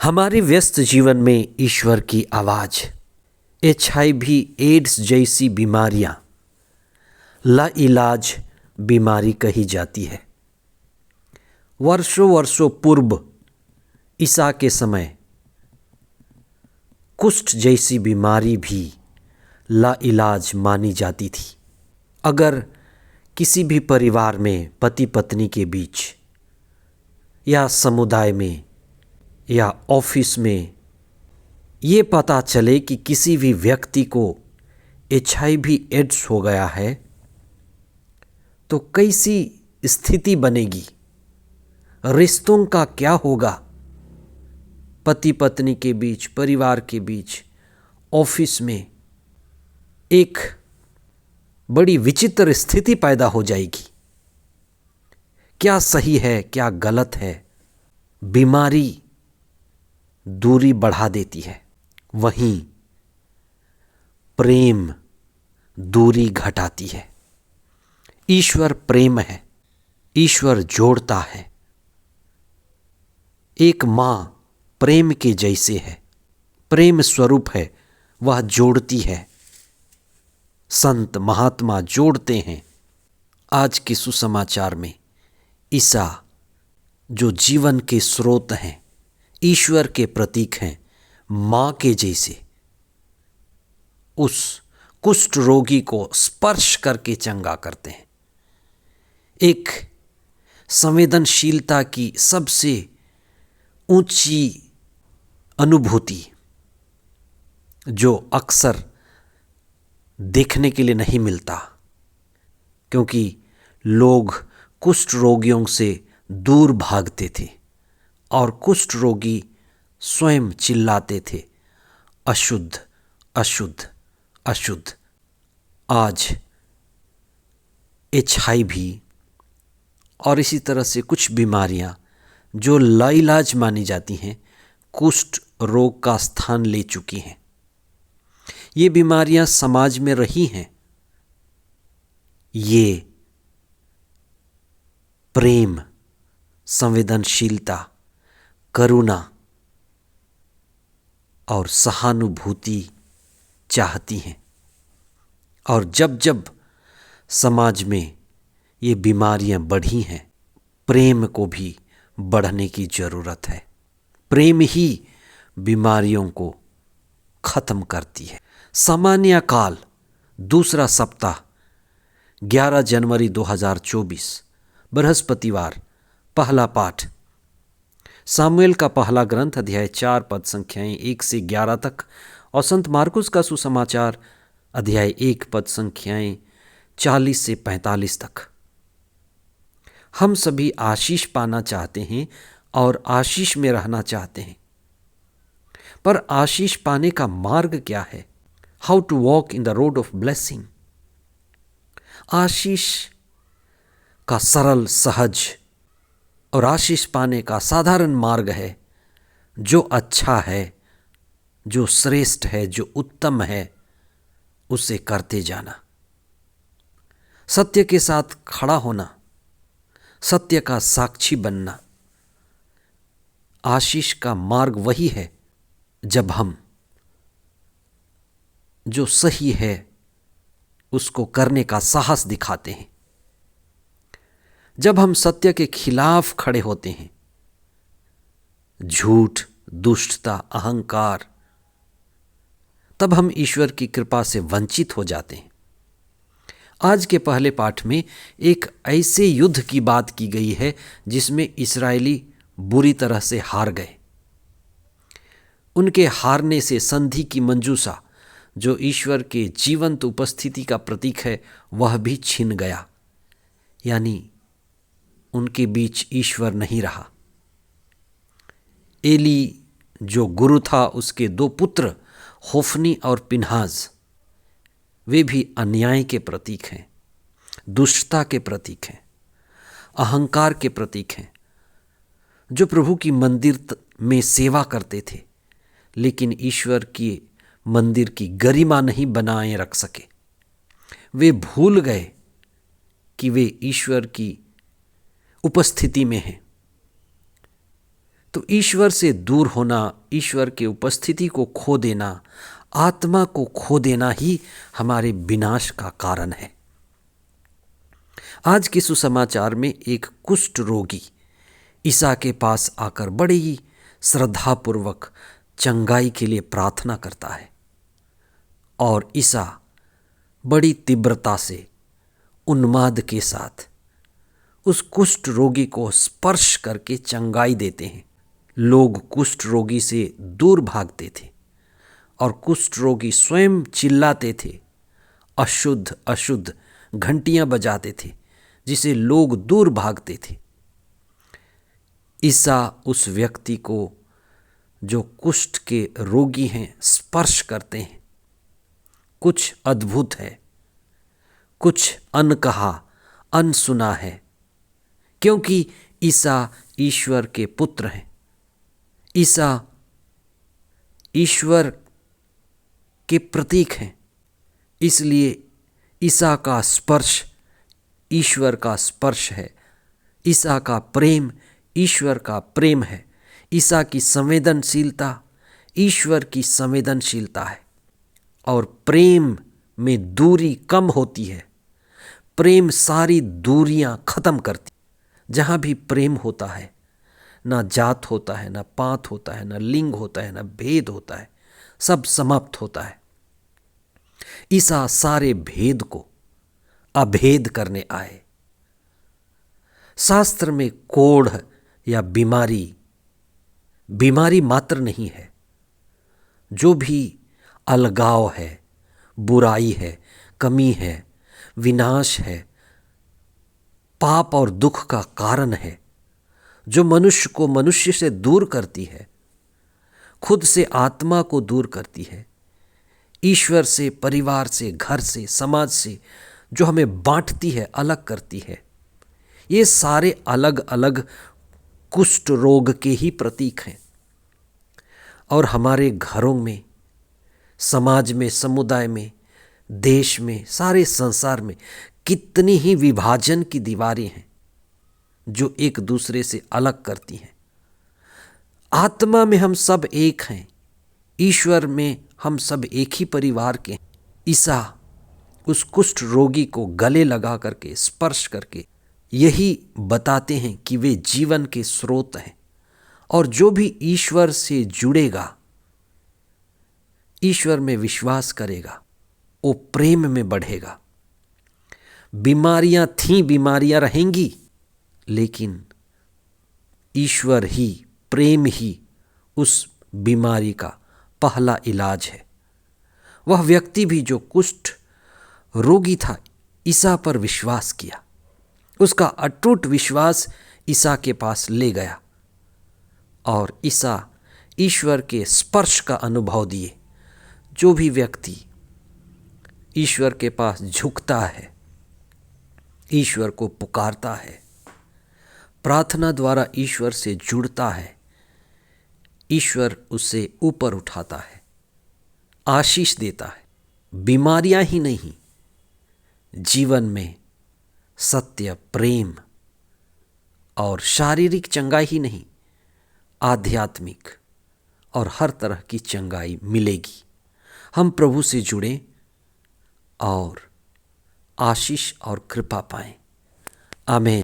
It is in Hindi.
हमारे व्यस्त जीवन में ईश्वर की आवाज़, एचआईवी एड्स जैसी बीमारियां लाइलाज बीमारी कही जाती है। वर्षों वर्षों पूर्व ईसा के समय कुष्ठ जैसी बीमारी भी लाइलाज मानी जाती थी। अगर किसी भी परिवार में पति पत्नी के बीच या समुदाय में या ऑफिस में ये पता चले कि किसी भी व्यक्ति को एचआईवी एड्स हो गया है, तो कैसी स्थिति बनेगी, रिश्तों का क्या होगा, पति पत्नी के बीच, परिवार के बीच, ऑफिस में एक बड़ी विचित्र स्थिति पैदा हो जाएगी। क्या सही है, क्या गलत है। बीमारी दूरी बढ़ा देती है, वहीं प्रेम दूरी घटाती है। ईश्वर प्रेम है, ईश्वर जोड़ता है। एक माँ प्रेम के जैसे है, प्रेम स्वरूप है, वह जोड़ती है। संत महात्मा जोड़ते हैं। आज के सुसमाचार में ईसा जो जीवन के स्रोत हैं, ईश्वर के प्रतीक हैं, माँ के जैसे उस कुष्ठ रोगी को स्पर्श करके चंगा करते हैं। एक संवेदनशीलता की सबसे ऊंची अनुभूति जो अक्सर देखने के लिए नहीं मिलता, क्योंकि लोग कुष्ठ रोगियों से दूर भागते थे और कुष्ठ रोगी स्वयं चिल्लाते थे, अशुद्ध अशुद्ध अशुद्ध। आज एचआईवी और इसी तरह से कुछ बीमारियां जो लाइलाज मानी जाती हैं, कुष्ठ रोग का स्थान ले चुकी हैं। ये बीमारियां समाज में रही हैं। ये प्रेम, संवेदनशीलता, करुणा और सहानुभूति चाहती हैं। और जब जब समाज में ये बीमारियां बढ़ी हैं, प्रेम को भी बढ़ने की ज़रूरत है। प्रेम ही बीमारियों को खत्म करती है। सामान्य काल, दूसरा सप्ताह, 11 जनवरी 2024, बृहस्पतिवार। पहला पाठ सामुएल का पहला ग्रंथ, अध्याय 4, पद संख्याएं 1 से 11 तक, और संत मार्कुस का सुसमाचार, अध्याय 1, पद संख्याएं 40 से 45 तक। हम सभी आशीष पाना चाहते हैं और आशीष में रहना चाहते हैं, पर आशीष पाने का मार्ग क्या है? How to walk in the road of blessing. आशीष का सरल, सहज और आशीष पाने का साधारण मार्ग है, जो अच्छा है, जो श्रेष्ठ है, जो उत्तम है, उसे करते जाना। सत्य के साथ खड़ा होना, सत्य का साक्षी बनना। आशीष का मार्ग वही है जब हम जो सही है उसको करने का साहस दिखाते हैं, जब हम सत्य के खिलाफ खड़े होते हैं, झूठ, दुष्टता, अहंकार, तब हम ईश्वर की कृपा से वंचित हो जाते हैं। आज के पहले पाठ में एक ऐसे युद्ध की बात की गई है जिसमें इस्राएली बुरी तरह से हार गए। उनके हारने से संधि की मंजूसा, जो ईश्वर के जीवंत उपस्थिति का प्रतीक है, वह भी छिन गया। यानी उनके बीच ईश्वर नहीं रहा। एली जो गुरु था, उसके 2 पुत्र होफनी और पिनहाज, वे भी अन्याय के प्रतीक हैं, दुष्टता के प्रतीक हैं, अहंकार के प्रतीक हैं, जो प्रभु की मंदिर में सेवा करते थे, लेकिन ईश्वर की मंदिर की गरिमा नहीं बनाए रख सके। वे भूल गए कि वे ईश्वर की उपस्थिति में हैं। तो ईश्वर से दूर होना, ईश्वर की उपस्थिति को खो देना, आत्मा को खो देना ही हमारे विनाश का कारण है। आज के सुसमाचार में एक कुष्ठ रोगी ईसा के पास आकर बड़े ही श्रद्धापूर्वक चंगाई के लिए प्रार्थना करता है और ईसा बड़ी तीव्रता से, उन्माद के साथ उस कुष्ठ रोगी को स्पर्श करके चंगाई देते हैं। लोग कुष्ठ रोगी से दूर भागते थे और कुष्ठ रोगी स्वयं चिल्लाते थे, अशुद्ध अशुद्ध घंटियां बजाते थे, जिसे लोग दूर भागते थे। ईसा उस व्यक्ति को जो कुष्ठ के रोगी हैं स्पर्श करते हैं। कुछ अद्भुत है, कुछ अनकहा अनसुना है, क्योंकि ईसा ईश्वर के पुत्र हैं। ईसा ईश्वर के प्रतीक हैं, इसलिए ईसा का स्पर्श ईश्वर का स्पर्श है। ईसा का प्रेम ईश्वर का प्रेम है। ईसा की संवेदनशीलता ईश्वर की संवेदनशीलता है। और प्रेम में दूरी कम होती है। प्रेम सारी दूरियां खत्म करती। जहाँ भी प्रेम होता है, ना जात होता है, ना पात होता है, ना लिंग होता है, ना भेद होता है, सब समाप्त होता है। ईसा सारे भेद को अभेद करने आए। शास्त्र में कोढ़ या बीमारी मात्र नहीं है। जो भी अलगाव है, बुराई है, कमी है, विनाश है, पाप और दुख का कारण है, जो मनुष्य को मनुष्य से दूर करती है, खुद से आत्मा को दूर करती है, ईश्वर से, परिवार से, घर से, समाज से, जो हमें बांटती है, अलग करती है। ये सारे अलग अलग कुष्ठ रोग के ही प्रतीक हैं। और हमारे घरों में, समाज में, समुदाय में, देश में, सारे संसार में कितनी ही विभाजन की दीवारें हैं जो एक दूसरे से अलग करती हैं। आत्मा में हम सब एक हैं, ईश्वर में हम सब एक ही परिवार के हैं। ईसा उस कुष्ठ रोगी को गले लगा करके, स्पर्श करके यही बताते हैं कि वे जीवन के स्रोत हैं। और जो भी ईश्वर से जुड़ेगा, ईश्वर में विश्वास करेगा, वो प्रेम में बढ़ेगा। बीमारियां थीं, बीमारियां रहेंगी, लेकिन ईश्वर ही, प्रेम ही उस बीमारी का पहला इलाज है। वह व्यक्ति भी जो कुष्ठ रोगी था, ईसा पर विश्वास किया। उसका अटूट विश्वास ईसा के पास ले गया और ईसा ईश्वर के स्पर्श का अनुभव दिए। जो भी व्यक्ति ईश्वर के पास झुकता है, ईश्वर को पुकारता है, प्रार्थना द्वारा ईश्वर से जुड़ता है, ईश्वर उसे ऊपर उठाता है, आशीष देता है। बीमारियां ही नहीं, जीवन में सत्य, प्रेम और शारीरिक चंगाई ही नहीं, आध्यात्मिक और हर तरह की चंगाई मिलेगी। हम प्रभु से जुड़ें और आशीष और कृपा पाएं। आमीन।